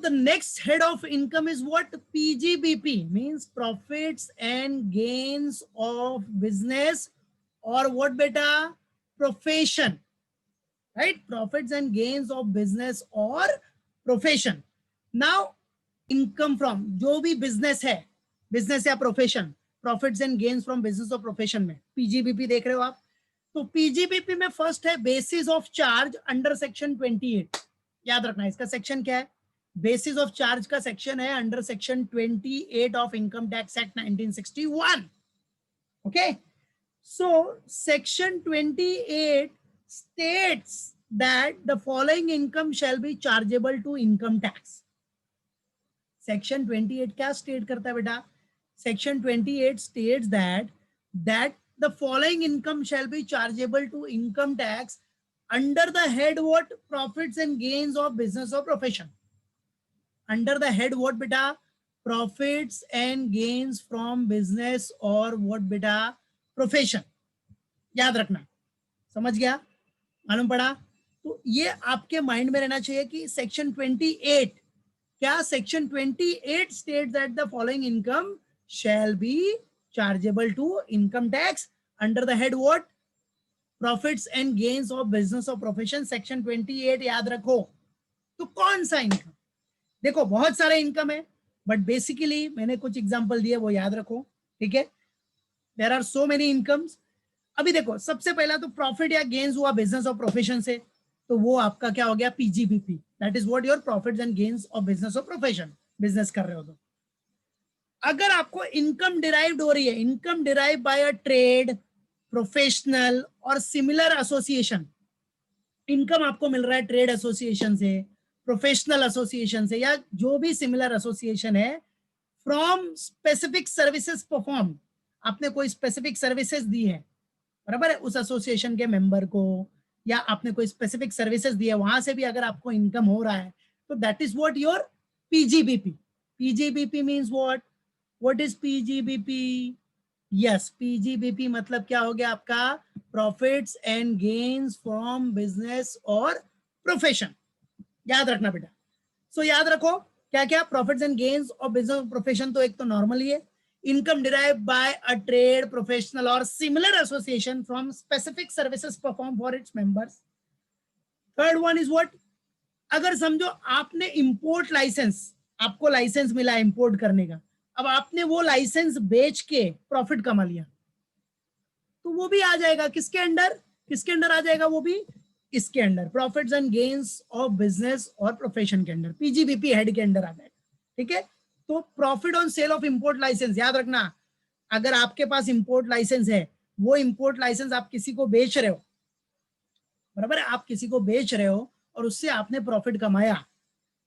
the next head of income is what? PGBP, means profits and gains of business or what beta? Profession, right? Profits and gains of business or profession. Now income from जो भी business है, business या profession, profits and gains from business और profession में PGBP देख रहे हो आप. तो PGBP में फर्स्ट है basis of charge under section 28. याद रखना इसका सेक्शन क्या है. बेसिस ऑफ चार्ज का सेक्शन है under section 28 of income tax act 1961. Okay, so section 28 states that the following income shall be chargeable to income tax. Section 28 क्या state करता है बेटा? Section 28 states that the following income shall be chargeable to income tax under the head what? Profits and gains of business or profession. Under the head what beta? Profits and gains from business or what beta? Profession. याद रखना, समझ गया, मालूम पड़ा? तो ये आपके mind में रहना चाहिए कि सेक्शन 28 क्या? Section 28 state that the following income shall be chargeable to income tax under the head what? Profits and gains of business और प्रोफेशन. सेक्शन 28 याद रखो. तो कौन सा इनकम? देखो बहुत सारे इनकम है, बट बेसिकली मैंने कुछ एग्जांपल दिए, वो याद रखो, ठीक है? There are so many incomes. अभी देखो सबसे पहला तो प्रॉफिट या गेन्स हुआ बिजनेस और प्रोफेशन से, तो वो आपका क्या हो गया? PGBP. That is what your profits and gains of business और प्रोफेशन. बिजनेस कर रहे हो तो अगर आपको इनकम डिराइव्ड हो रही है, income derive by a trade, professional और सिमिलर एसोसिएशन, इनकम आपको मिल रहा है ट्रेड एसोसिएशन से, प्रोफेशनल एसोसिएशन से, या जो भी सिमिलर एसोसिएशन है, फ्रॉम स्पेसिफिक सर्विसेज परफॉर्म, आपने कोई स्पेसिफिक सर्विसेज दी है, बराबर है, उस एसोसिएशन के मेंबर को, या आपने कोई स्पेसिफिक सर्विसेज दी है, वहां से भी अगर आपको इनकम हो रहा है, तो that is what your PGBP. PGBP means what is PGBP? Yes, PGBP मतलब क्या हो गया आपका? Profits and gains from business और प्रोफेशन. याद रखना बेटा. सो याद रखो क्या क्या? Profits and gains of business और प्रोफेशन तो एक तो नॉर्मल ही है, income derived by a trade, professional or similar association from specific services performed for its members. Third one is what? अगर समझो आपने इंपोर्ट लाइसेंस, आपको लाइसेंस मिला इंपोर्ट करने का, अब आपने वो लाइसेंस बेच के प्रॉफिट कमा लिया, तो वो भी आ जाएगा किसके अंडर? किसके अंडर आ जाएगा? वो भी इसके under, profits and gains of business और प्रोफेशन के अंडर, पीजीबीपी हेड के अंडर आ जाएगा. ठीक है? तो profit on sale of import licence, याद रखना, अगर आपके पास इंपोर्ट लाइसेंस है, वो इंपोर्ट लाइसेंस आप किसी को बेच रहे हो, बराबर है, आप किसी को बेच रहे हो और उससे आपने प्रॉफिट कमाया,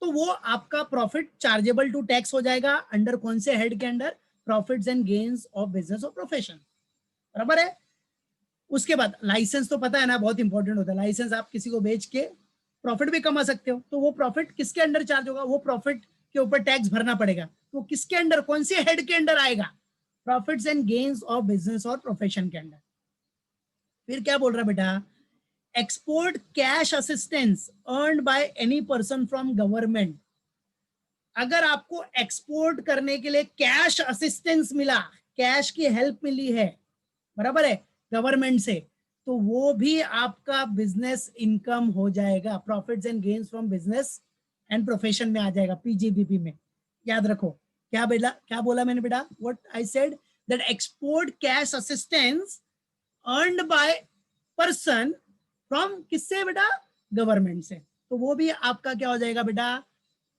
तो वो आपका प्रॉफिट चार्जेबल टू टैक्स हो जाएगा अंडर कौन से हेड के under? Profits and gains of business और प्रोफेशन. बराबर है? उसके बाद लाइसेंस तो पता है ना, बहुत इंपॉर्टेंट होता है. लाइसेंस आप किसी को बेच के प्रॉफिट भी कमा सकते हो, तो वो प्रॉफिट किसके अंडर चार्ज होगा? वो प्रॉफिट के ऊपर टैक्स भरना पड़ेगा, तो किसके अंडर, कौन से हेड के अंडर आएगा? Profits and gains of business और प्रोफेशन के अंडर. फिर क्या बोल रहा बेटा? Export cash assistance earned by any person from government. अगर आपको एक्सपोर्ट करने के लिए कैश असिस्टेंस मिला, कैश की हेल्प मिली है, बराबर है, गवर्नमेंट से, तो वो भी आपका बिजनेस इनकम हो जाएगा. Profits and gains from business and profession में आ जाएगा, पीजीबीपी में. याद रखो क्या बेटा, क्या बोला मैंने बेटा? What I said, that export cash assistance earned by person from किससे बेटा? गवर्नमेंट से, तो वो भी आपका क्या हो जाएगा बेटा?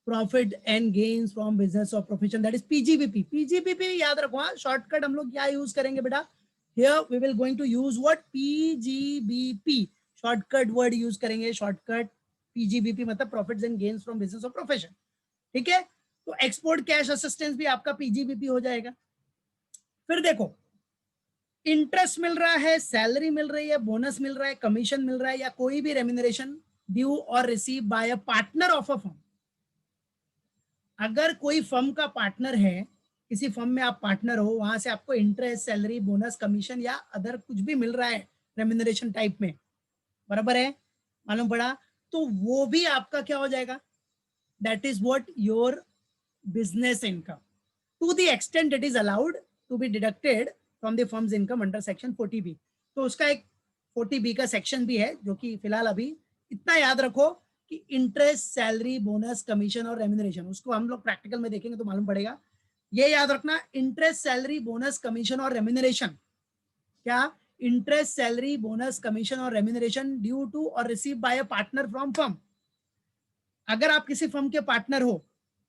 Profit and gains from business और profession, that is PGBP. PGBP याद रखो, शॉर्टकट हम लोग क्या यूज करेंगे बेटा? Here we will going to use what? PGBP. Shortcut word use करेंगे, शॉर्टकट PGBP मतलब profits and gains from business और प्रोफेशन. ठीक है? तो एक्सपोर्ट कैश असिस्टेंस भी आपका PGBP हो जाएगा. फिर देखो, इंटरेस्ट मिल रहा है, सैलरी मिल रही है, बोनस मिल रहा है, कमीशन मिल रहा है, या कोई भी रेम्यूनरेशन ड्यू और receive by a partner of a firm. अगर कोई फर्म का पार्टनर है, किसी फर्म में आप पार्टनर हो, वहां से आपको इंटरेस्ट, सैलरी, बोनस, कमीशन या अदर कुछ भी मिल रहा है रेम्यूनरेशन टाइप में, बराबर है, मालूम पड़ा, तो वो भी आपका क्या हो जाएगा? that is what your business income, to the extent it is allowed to be deducted from the firm's income under section 40B. तो उसका एक 40B का सेक्शन भी है, जो कि फिलहाल अभी इतना याद रखो कि इंटरेस्ट, सैलरी, बोनस, कमीशन और रेम्यूनरेशन, उसको हम लोग प्रैक्टिकल में देखेंगे तो मालूम पड़ेगा. ये याद रखना, इंटरेस्ट, सैलरी, बोनस, कमीशन और रेम्यूनरेशन. क्या? इंटरेस्ट, सैलरी, बोनस, कमीशन और रेम्यूनरेशन ड्यू टू और receive by a partner from firm. अगर आप किसी फर्म के पार्टनर हो,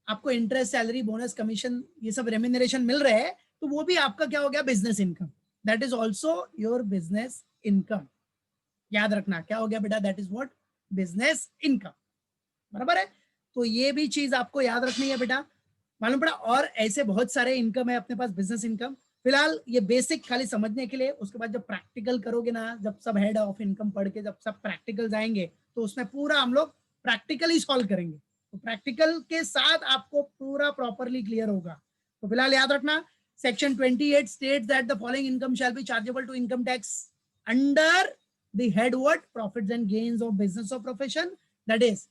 आपको इंटरेस्ट, सैलरी, बोनस, कमीशन, ये सब रेम्यूनरेशन मिल रहे हैं, तो वो भी आपका क्या हो गया? Business income. That is also your business income. याद रखना क्या हो गया बेटा? That is what? Business income. बराबर है? तो ये भी चीज आपको याद रखनी है बेटा, मालूम पड़ा. और ऐसे बहुत सारे इनकम है अपने पास, बिजनेस इनकम. फिलहाल ये बेसिक खाली समझने के लिए, उसके बाद जब प्रैक्टिकल करोगे ना, जब सब हेड ऑफ इनकम पढ़ के जब सब प्रैक्टिकल जाएंगे, तो उसमें पूरा हम लोग प्रैक्टिकली सॉल्व करेंगे. तो प्रैक्टिकल के साथ आपको पूरा प्रॉपरली क्लियर होगा. तो फिलहाल याद रखना, section 28 states that the following income shall be chargeable to income tax under the head what? Profits and gains of business और प्रोफेशन. दैट इज,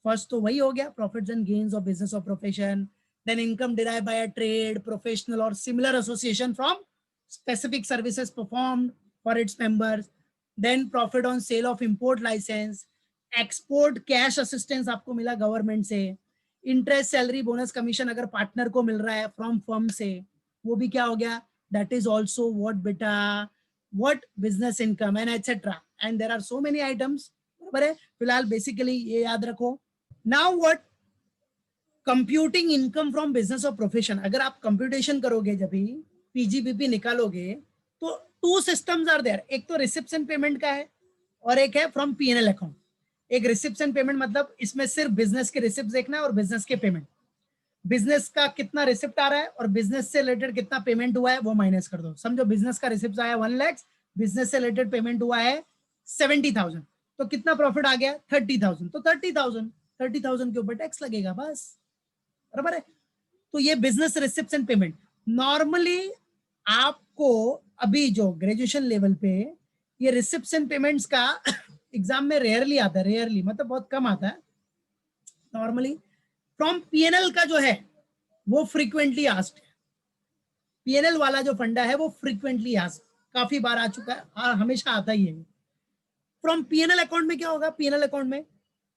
फर्स्ट तो वही हो गया, profits and gains of business और profession. Then income derived by a trade, professional or similar association from specific services performed for its members. Then profit on sale of import license, export cash assistance आपको मिला government से, interest, salary, bonus, commission अगर partner को मिल रहा है from firm से, वो भी क्या हो गया? दैट इज ऑल्सो व्हाट बेटा? What? Business income and etcetera. And there are so many items. बराबर है? फिलहाल बेसिकली ये याद रखो. Now what? Computing income from business और प्रोफेशन. अगर आप कंप्यूटेशन करोगे, जब भी पीजीबीपी निकालोगे, तो टू सिस्टम्स आर देयर. एक तो रिसिप्शन पेमेंट का है और एक है फ्रॉम पीएनएल अकाउंट. एक रिसिप्शन पेमेंट मतलब इसमें सिर्फ बिजनेस के रिसिप्ट देखना है और बिजनेस के पेमेंट. बिजनेस का कितना रिसिप्ट आ रहा है और बिजनेस से रिलेटेड कितना पेमेंट हुआ है वो माइनस कर दो. समझो बिजनेस का रिसिप्ट आया 1 लाख, बिजनेस से रिलेटेड पेमेंट हुआ है 70,000, तो कितना प्रॉफिट आ गया? 30,000. तो 30,000 के ऊपर टैक्स लगेगा, बस. बराबर है? तो ये बिजनेस रिसिप्शन पेमेंट. नॉर्मली आपको अभी जो ग्रेजुएशन लेवल पे ये रिसिप्शन पेमेंट्स का एग्जाम में रेयरली आता है, रेयरली मतलब बहुत कम आता है. नॉर्मली फ्रॉम पीएनएल का जो है वो फ्रीक्वेंटली आस्क्ड है. पीएनएल वाला जो फंडा है वो फ्रीक्वेंटली आस्क्ड, काफी बार आ चुका है और हमेशा आता ही है. फ्रॉम पीएनएल अकाउंट में क्या होगा?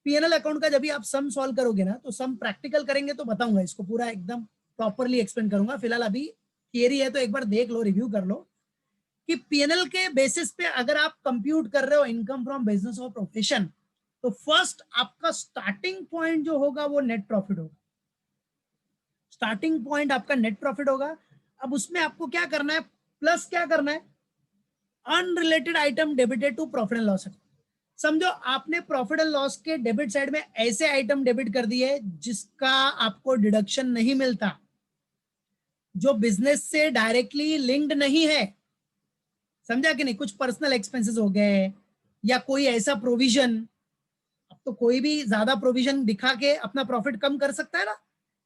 पीएनएल अकाउंट का जब भी आप सम सॉल्व करोगे ना, तो सम प्रैक्टिकल करेंगे तो बताऊंगा, इसको पूरा एकदम प्रॉपरली एक्सप्लेन करूंगा. फिलहाल अभी थियरी है तो एक बार देख लो, रिव्यू कर लो कि पीएनएल के बेसिस पे अगर आप कंप्यूट कर रहे हो इनकम फ्रॉम बिजनेस और प्रोफेशन, तो फर्स्ट आपका स्टार्टिंग पॉइंट जो होगा वो नेट प्रॉफिट होगा. स्टार्टिंग पॉइंट आपका नेट प्रॉफिट होगा. अब उसमें आपको क्या करना है? प्लस क्या करना है? Unrelated item debited to profit and loss. समझो आपने प्रॉफिट एंड लॉस के डेबिट साइड में ऐसे आइटम डेबिट कर दिए जिसका आपको डिडक्शन नहीं मिलता, जो बिजनेस से डायरेक्टली लिंक्ड नहीं है. समझा कि नहीं? कुछ पर्सनल एक्सपेंसेस हो गए या कोई ऐसा प्रोविजन. अब तो कोई भी ज्यादा प्रोविजन दिखा के अपना प्रॉफिट कम कर सकता है ना.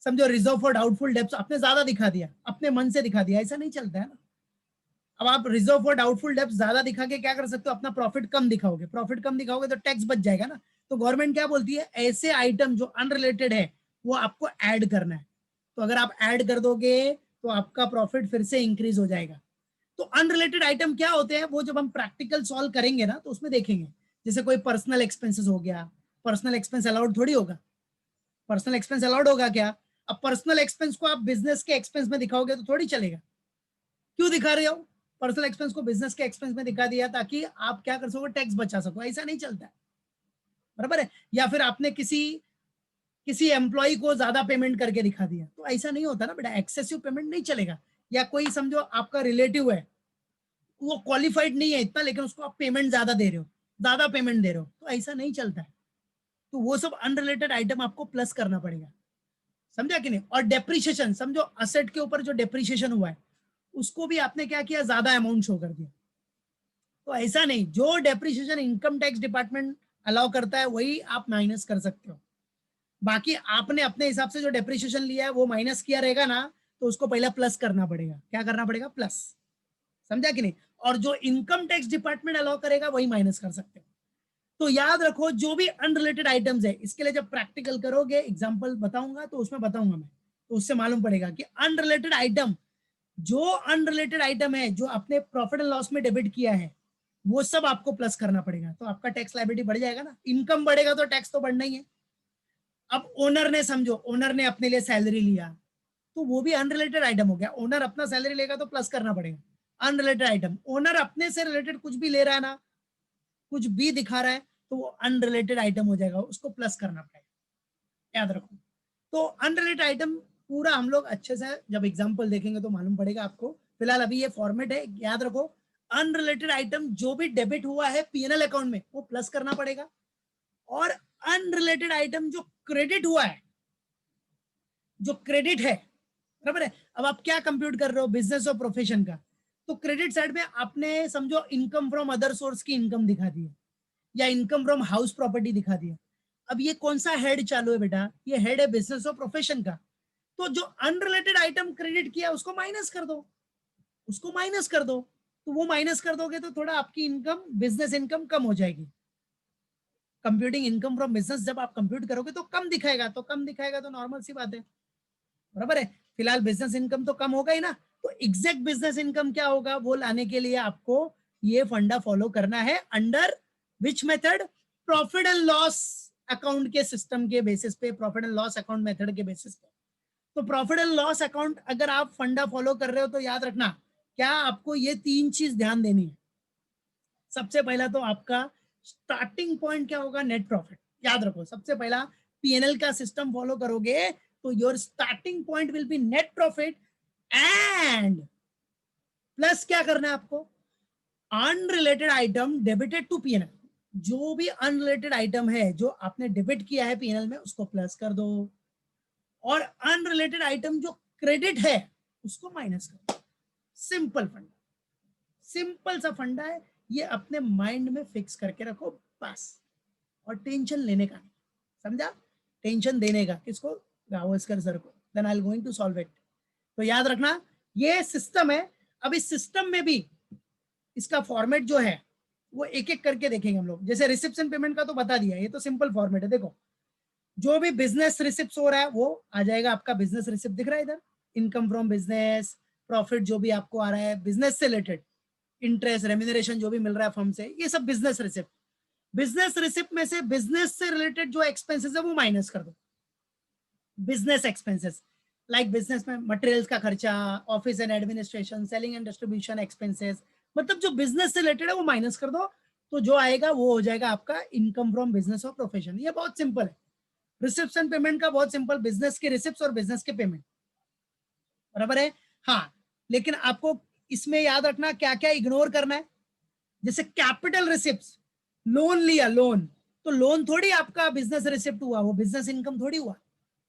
समझो रिजर्व फॉर डाउटफुल डेब्ट्स आपने ज्यादा दिखा दिया, अपने मन से दिखा दिया, ऐसा नहीं चलता है ना. अब आप रिजर्व फॉर डाउटफुल डेब्ट्स ज्यादा दिखा के क्या कर सकते हो? अपना प्रॉफिट कम दिखाओगे. प्रॉफिट कम दिखाओगे तो टैक्स बच जाएगा ना. तो गवर्नमेंट क्या बोलती है? ऐसे आइटम जो अनरिलेटेड है वो आपको ऐड करना है. तो अगर आप ऐड कर दोगे तो आपका प्रॉफिट फिर से इंक्रीज हो जाएगा. तो अनरिलेटेड आइटम क्या होते हैं वो जब हम प्रैक्टिकल सॉल्व करेंगे ना तो उसमें देखेंगे. जैसे कोई पर्सनल एक्सपेंसेस हो गया, पर्सनल एक्सपेंस अलाउड थोड़ी होगा. पर्सनल एक्सपेंस अलाउड होगा क्या? अब पर्सनल एक्सपेंस को आप बिजनेस के एक्सपेंस में दिखाओगे तो थोड़ी चलेगा. क्यों दिखा रहे हो? पर्सनल एक्सपेंस को बिजनेस के एक्सपेंस में दिखा दिया ताकि आप क्या कर सको? टैक्स बचा सको. ऐसा नहीं चलता है. बराबर है? या फिर आपने किसी एम्प्लॉय को ज्यादा पेमेंट करके दिखा दिया, तो ऐसा नहीं होता ना बेटा. एक्सेसिव पेमेंट नहीं चलेगा. या कोई समझो आपका रिलेटिव है, वो क्वालिफाइड नहीं है इतना, लेकिन उसको आप पेमेंट ज्यादा दे रहे हो, ज्यादा पेमेंट दे रहे हो, तो ऐसा नहीं चलता है. तो वो सब अनरिलेटेड आइटम आपको प्लस करना पड़ेगा. समझा कि नहीं? और डेप्रिसिएशन, समझो असेट के ऊपर जो डेप्रिसिएशन हुआ है उसको भी आपने क्या किया? ज्यादा अमाउंट शो कर दिया. तो ऐसा नहीं, जो depreciation income tax department allow करता है वही आप माइनस कर सकते हो. बाकी आपने अपने हिसाब से जो डेप्रिसिएशन लिया है वो माइनस किया रहेगा ना, तो उसको पहले प्लस करना पड़ेगा. क्या करना पड़ेगा? प्लस. समझा कि नहीं? और जो इनकम टैक्स डिपार्टमेंट अलाउ करेगा वही माइनस कर सकते हो. तो याद रखो जो भी अनरिलेटेड आइटम्स है, इसके लिए जब प्रैक्टिकल करोगे, एग्जांपल बताऊंगा तो उसमें बताऊंगा मैं, तो उससे मालूम पड़ेगा कि अनरिलेटेड आइटम, जो अनरिलेटेड आइटम है जो आपने प्रॉफिट एंड लॉस में डेबिट किया है, वो सब आपको प्लस करना पड़ेगा, तो आपका टैक्स लायबिलिटी बढ़ जाएगा ना। इनकम बढ़ेगा तो टैक्स तो बढ़ना ही है। अब ओनर ने, समझो ओनर ने अपने लिए सैलरी लिया, तो वो भी अनरिलेटेड आइटम हो गया। ओनर अपना सैलरी लेगा तो प्लस करना पड़ेगा। अनरिलेटेड आइटम, ओनर अपने से रिलेटेड कुछ भी ले रहा है ना, कुछ भी दिखा रहा है, तो वो अनरिलेटेड आइटम हो जाएगा, उसको प्लस करना पड़ेगा, याद रखो। तो अनरिलेटेड आइटम पूरा हम लोग अच्छे से जब एग्जांपल देखेंगे तो मालूम पड़ेगा आपको। फिलहाल अभी ये फॉर्मेट है, याद रखो। अनरिलेटेड आइटम जो भी डेबिट हुआ है पीएनएल अकाउंट में, वो प्लस करना पड़ेगा। और अनरिलेटेड आइटम जो क्रेडिट हुआ है, जो क्रेडिट है, बराबर है। अब आप क्या कंप्यूट कर रहे हो, बिजनेस और प्रोफेशन का, तो क्रेडिट साइड में आपने समझो इनकम फ्रॉम अदर सोर्स की इनकम दिखा दी है, या इनकम फ्रॉम हाउस प्रॉपर्टी दिखा दी है। अब ये कौन सा हेड चालू है बेटा, ये हेड है बिजनेस और प्रोफेशन का। तो जो अनरिलेटेड आइटम क्रेडिट किया उसको माइनस कर दो, उसको माइनस कर दो। तो वो माइनस कर दोगे तो थोड़ा आपकी इनकम, बिजनेस इनकम कम हो जाएगी। कंप्यूटिंग इनकम फ्रॉम बिजनेस जब आप कंप्यूट करोगे तो कम दिखाएगा, तो कम दिखाएगा तो नॉर्मल सी बात है, बराबर है। फिलहाल बिजनेस इनकम तो कम होगा ही ना। तो एग्जैक्ट बिजनेस इनकम क्या होगा वो लाने के लिए आपको ये फंडा फॉलो करना है। Under which method, profit and loss account के सिस्टम के बेसिस पे, profit and loss account method के बेसिस पे। तो प्रॉफिट एंड लॉस अकाउंट अगर आप फंडा फॉलो कर रहे हो तो याद रखना क्या आपको ये तीन चीज ध्यान देनी है। सबसे पहला तो आपका स्टार्टिंग पॉइंट क्या होगा, नेट प्रॉफिट। याद रखो सबसे पहला पीएनएल का सिस्टम फॉलो करोगे तो your starting point will be net profit, and plus क्या करना है आपको, unrelated item debited to PNL. जो भी अनरिलेटेड आइटम है जो आपने डेबिट किया है पीएनएल में, उसको प्लस कर दो, और अनरिलेटेड आइटम जो क्रेडिट है उसको माइनस कर दो। सिंपल फंडा, सिंपल सा फंडा है ये, अपने माइंड में फिक्स करके रखो बस। और टेंशन लेने का नहीं, समझा, टेंशन देने का किसको, गावस्कर सर को, then I am going to solve it. तो याद रखना ये सिस्टम है। अब इस सिस्टम में भी इसका फॉर्मेट जो है वो एक एक करके देखेंगे हम लोग। जैसे रिसिप्शन पेमेंट का तो बता दिया, ये तो सिंपल फॉर्मेट है। देखो जो भी बिजनेस रिसिप्ट हो रहा है वो आ जाएगा आपका, बिजनेस रिसिप्ट दिख रहा है इधर, इनकम फ्रॉम बिजनेस, प्रॉफिट जो भी आपको आ रहा है बिजनेस से रिलेटेड, इंटरेस्ट रेम्यूनरेशन जो भी मिल रहा है फर्म से, ये सब बिजनेस रिसिप्ट। बिजनेस रिसिप्ट में से बिजनेस से रिलेटेड जो एक्सपेंसेस है वो माइनस कर दो। बिजनेस एक्सपेंसेस लाइक बिजनेस में मटेरियल्स का खर्चा, office and administration, selling and distribution expenses, मतलब जो बिजनेस से रिलेटेड है वो माइनस कर दो। तो जो आएगा वो हो जाएगा आपका इनकम फ्रॉम बिजनेस और प्रोफेशन। ये बहुत सिंपल है। रिसिप्शन पेमेंट का बहुत सिंपल, बिजनेस के रिसिप्ट और बिजनेस के पेमेंट, बराबर है। हाँ, लेकिन आपको इसमें याद रखना क्या क्या इग्नोर करना है। जैसे कैपिटल रिसिप्ट, लोन लिया, लोन, तो लोन थोड़ी आपका बिजनेस रिसिप्ट हुआ, वो बिजनेस इनकम थोड़ी हुआ।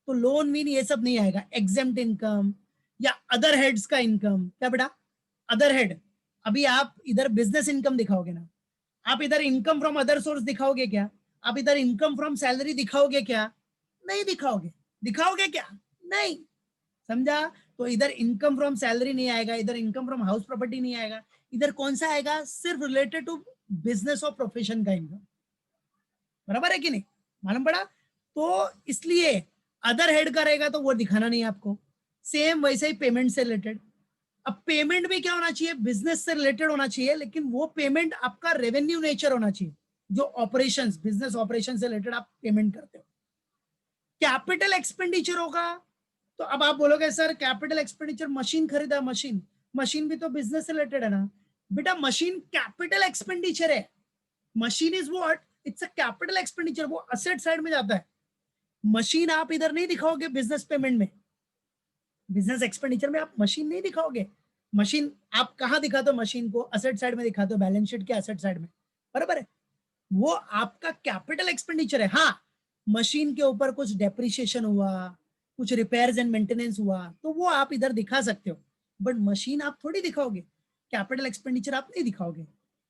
तो लोन मीन ये सब नहीं आएगा। एग्जेम्प्ट इनकम या अदर हेड्स का इनकम, क्या बेटा, अदर हेड। अभी आप इधर बिजनेस इनकम दिखाओगे ना, आप इधर इनकम फ्रॉम अदर सोर्स दिखाओगे क्या, आप इधर इनकम फ्रॉम सैलरी दिखाओगे क्या, नहीं दिखाओगे। दिखाओगे क्या, नहीं, समझा। तो इधर इनकम फ्रॉम सैलरी नहीं आएगा, इधर इनकम फ्रॉम हाउस प्रॉपर्टी नहीं आएगा, इधर कौन सा आएगा, सिर्फ रिलेटेड टू बिजनेस और प्रोफेशन का इनकम, बराबर है कि नहीं, मालूम पड़ा। तो इसलिए अदर हेड का रहेगा तो वो दिखाना नहीं आपको। सेम वैसे ही पेमेंट से रिलेटेड। अब पेमेंट भी क्या होना चाहिए, बिजनेस से रिलेटेड होना चाहिए, लेकिन वो पेमेंट आपका रेवेन्यू नेचर होना चाहिए, जो ऑपरेशंस, बिजनेस ऑपरेशन से रिलेटेड आप पेमेंट करते हो। कैपिटल एक्सपेंडिचर होगा तो अब आप बोलोगे सर कैपिटल एक्सपेंडिचर, मशीन खरीदा, मशीन, मशीन भी तो बिजनेस से रिलेटेड है ना। बेटा मशीन कैपिटल एक्सपेंडिचर है। Machine is what, it's a capital expenditure, वो असेट साइड में जाता है। मशीन आप इधर नहीं दिखाओगे बिजनेस पेमेंट में, बिजनेस एक्सपेंडिचर में आप मशीन नहीं दिखाओगे। मशीन आप कहाँ दिखाते हो, मशीन को असेट साइड में दिखाते हो, बैलेंस शीट के असेट साइड में, बराबर है। वो आपका कैपिटल एक्सपेंडिचर है। हाँ, मशीन के ऊपर कुछ डेप्रिसिएशन हुआ, कुछ रिपेयर्स एंड मेंटेनेंस हुआ तो वो आप इधर दिखा सकते हो, बट मशीन आप थोड़ी दिखाओगे, कैपिटल एक्सपेंडिचर आप नहीं दिखाओगे,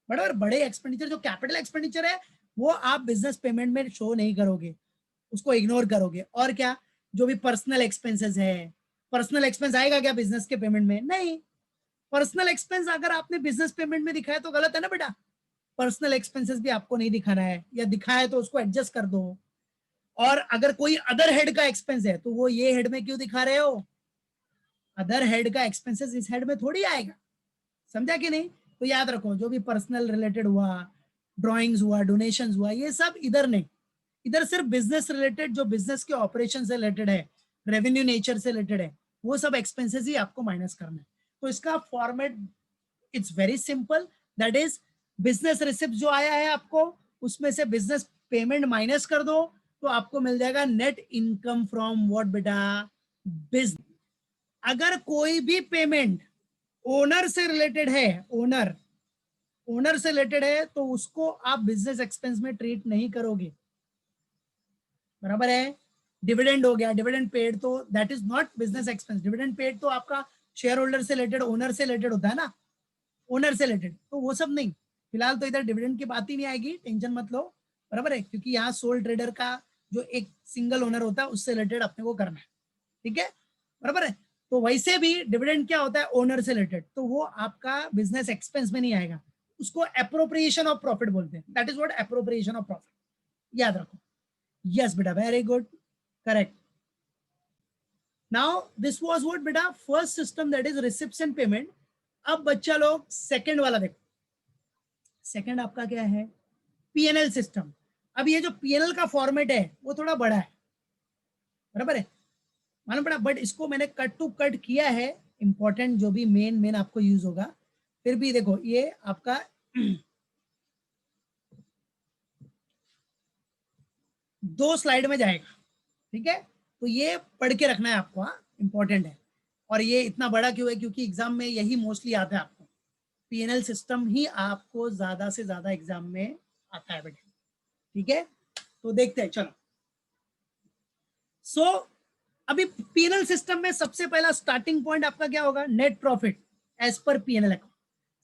बराबर। बड़े एक्सपेंडिचर जो कैपिटल एक्सपेंडिचर है वो आप बिजनेस पेमेंट में शो नहीं करोगे, उसको इग्नोर करोगे। और क्या, जो भी पर्सनल एक्सपेंसेस है, पर्सनल एक्सपेंस आएगा क्या बिजनेस के पेमेंट में, नहीं। पर्सनल एक्सपेंस अगर आपने बिजनेस पेमेंट में दिखाया तो गलत है ना बेटा, पर्सनल एक्सपेंसेस भी आपको नहीं दिखाना है, या दिखाया है तो उसको एडजस्ट कर दो। और अगर कोई अदर हेड का एक्सपेंस है तो वो ये हेड में क्यों दिखा रहे हो? अदर हेड का एक्सपेंसेस इस हेड में थोड़ी आएगा, समझा कि नहीं? तो याद रखो, जो भी पर्सनल रिलेटेड हुआ, ड्राइंग्स हुआ, डोनेशंस हुआ, ये सब इधर नहीं, इधर सिर्फ बिजनेस रिलेटेड, जो बिजनेस के ऑपरेशन से रिलेटेड है, रेवेन्यू नेचर से रिलेटेड है, वो सब एक्सपेंसेस ही आपको माइनस करना है। तो इसका format it's very simple, that is business receipt जो आया है आपको, उसमें से बिजनेस पेमेंट माइनस कर दो, तो आपको मिल जाएगा नेट इनकम फ्रॉम व्हाट बेटा? बिजनेस। अगर कोई भी पेमेंट ओनर से रिलेटेड है, ओनर से रिलेटेड है, तो उसको आप बिजनेस एक्सपेंस में ट्रीट नहीं करोगे, बराबर है? डिविडेंड हो गया, डिविडेंड पेड, तो that is not business expense. Dividend paid तो आपका शेयर होल्डर से रिलेटेड, ओनर से रिलेटेड होता है ना, ओनर से रिलेटेड, तो वो सब नहीं। फिलहाल तो इधर डिविडेंड की बात ही नहीं आएगी, टेंशन मत लो, बराबर है? क्योंकि यहाँ सोल ट्रेडर का जो एक सिंगल ओनर होता है उससे रिलेटेड अपने को करना है, ठीक है, बराबर है? तो वैसे भी डिविडेंड क्या होता है? ओनर से रिलेटेड, तो वो आपका बिजनेस एक्सपेंस में नहीं आएगा, उसको एप्रोप्रिएशन ऑफ प्रॉफिट बोलते हैं। That is what appropriation of profit, याद रखो। यस बेटा, very good, correct. Now this was what बेटा? First system, that is receipts and payment. अब बच्चा लोग सेकंड वाला देखो, सेकंड आपका क्या है? PNL system. अब ये जो पीएनएल का फॉर्मेट है वो थोड़ा बड़ा है, बराबर है, मालूम पड़ा, बट इसको मैंने कट टू कट किया है, इंपॉर्टेंट जो भी मेन मेन आपको यूज होगा। फिर भी देखो, ये आपका 2 स्लाइड में जाएगा, ठीक है? तो ये पढ़ के रखना है आपको, हाँ, इंपॉर्टेंट है। और ये इतना बड़ा क्यों है? क्योंकि एग्जाम में यही मोस्टली आता है आपको, पीएनएल सिस्टम ही आपको ज्यादा से ज्यादा एग्जाम में आता है बेटे, ठीक है? तो देखते हैं, चलो। सो अभी पीएनएल सिस्टम में सबसे पहला स्टार्टिंग पॉइंट आपका क्या होगा? Net profit as per PNL account.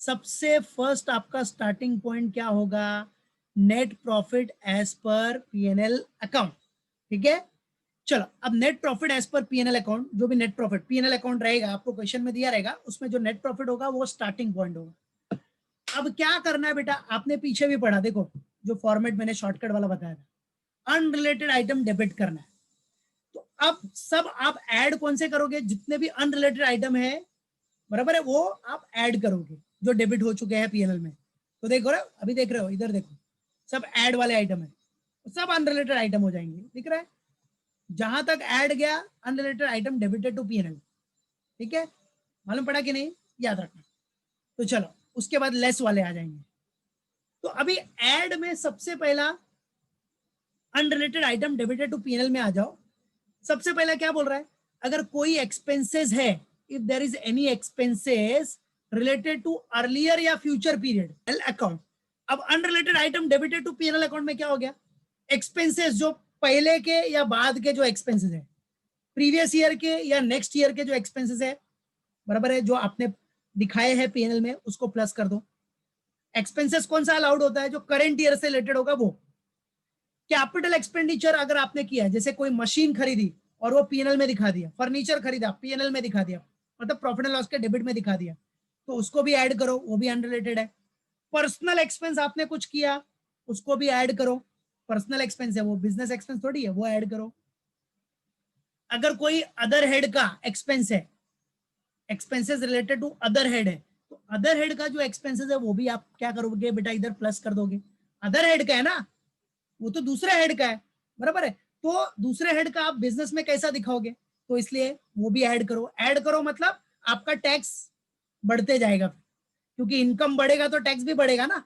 सबसे फर्स्ट आपका स्टार्टिंग पॉइंट क्या होगा? Net profit as per PNL account, ठीक है? चलो, अब net profit as per PNL account, जो भी नेट प्रॉफिट पीएनएल अकाउंट रहेगा, आपको क्वेश्चन में दिया रहेगा, उसमें जो नेट प्रॉफिट होगा वो स्टार्टिंग पॉइंट होगा। अब क्या करना है बेटा? आपने पीछे भी पढ़ा, देखो जो फॉर्मेट मैंने शॉर्टकट वाला बताया था, अनरिलेटेड आइटम डेबिट करना है। तो अब सब आप ऐड कौन से करोगे? जितने भी अनरिलेटेड आइटम है, बराबर है, वो आप ऐड करोगे जो डेबिट हो चुके हैं पीएनएल में। तो देखो रहे, अभी देख रहे हो, इधर देखो, सब ऐड वाले आइटम है, सब अनरिलेटेड आइटम हो जाएंगे, दिख रहा है? जहां तक ऐड गया, unrelated item debited to PNL, ठीक है? मालूम पड़ा कि नहीं? याद रखना। तो चलो, उसके बाद लेस वाले आ जाएंगे। तो अभी ऐड में सबसे पहला unrelated item debited to PNL में आ जाओ। सबसे पहला क्या बोल रहा है? अगर कोई एक्सपेंसेस है, if there is any expenses related to earlier या फ्यूचर पीरियड अकाउंट। अब unrelated item debited to PNL account में क्या हो गया? एक्सपेंसेस जो पहले के या बाद के जो एक्सपेंसेस है, प्रीवियस ईयर के या नेक्स्ट ईयर के जो एक्सपेंसेस है, बराबर है, जो आपने दिखाए हैं पीएनएल में, उसको प्लस कर दो। एक्सपेंसेस कौन सा अलाउड होता है? जो करंट ईयर से रिलेटेड होगा वो। कैपिटल एक्सपेंडिचर अगर आपने किया, जैसे कोई मशीन खरीदी और वो पीएनएल में दिखा दिया, फर्नीचर खरीदा पीएनएल में दिखा दिया, मतलब प्रॉफिट एंड लॉस के डेबिट में दिखा दिया, तो उसको भी ऐड करो, वो भी अनरिलेटेड है। पर्सनल एक्सपेंस आपने कुछ किया, उसको भी ऐड करो, पर्सनल एक्सपेंस है वो, बिजनेस एक्सपेंस थोड़ी है, वो ऐड करो। अगर कोई अदर हेड का एक्सपेंस है, expenses related to other head है, तो अदर हेड का जो एक्सपेंसेस है वो भी आप क्या करोगे बेटा? इधर प्लस कर दोगे। अदर हेड का है ना, वो तो दूसरे हेड का है, बराबर है? तो दूसरे हेड का आप बिजनेस में कैसा दिखाओगे? तो इसलिए वो भी ऐड करो। ऐड करो मतलब आपका टैक्स बढ़ते जाएगा, क्योंकि इनकम बढ़ेगा तो टैक्स भी बढ़ेगा ना,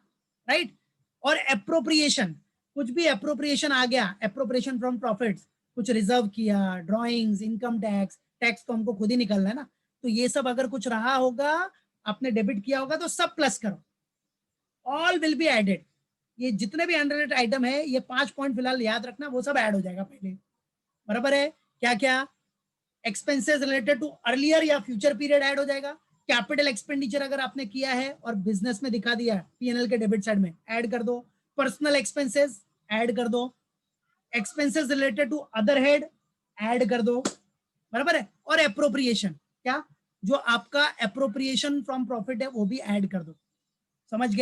राइट? और एप्रोप्रिएशन, कुछ भी एप्रोप्रिएशन आ गया, एप्रोप्रिएशन फ्रॉम प्रॉफिट्स, कुछ रिजर्व किया, ड्रॉइंग्स, इनकम टैक्स, टैक्स तो हमको खुद ही निकलना है ना, तो ये सब अगर कुछ रहा होगा, आपने डेबिट किया होगा, तो सब प्लस करो, ऑल विल बी एडेड। ये जितने भी अनरिलेटेड आइटम है, ये 5 पॉइंट फिलहाल याद रखना, वो सब ऐड हो जाएगा पहले, बराबर है? क्या क्या? एक्सपेंसेस रिलेटेड टू अर्लियर या फ्यूचर पीरियड ऐड हो जाएगा। कैपिटल एक्सपेंडिचर अगर आपने किया है और बिजनेस में दिखा दिया पीएनएल के डेबिट साइड में, ऐड कर दो। पर्सनल एक्सपेंसेस ऐड कर दो। Expenses related to other head add कर दो, बराबर है? और एप्रोप्रिएशन, क्या जो आपका एप्रोप्रिएशन फ्रॉम प्रॉफिट है वो भी ऐड कर दो। समझ गए?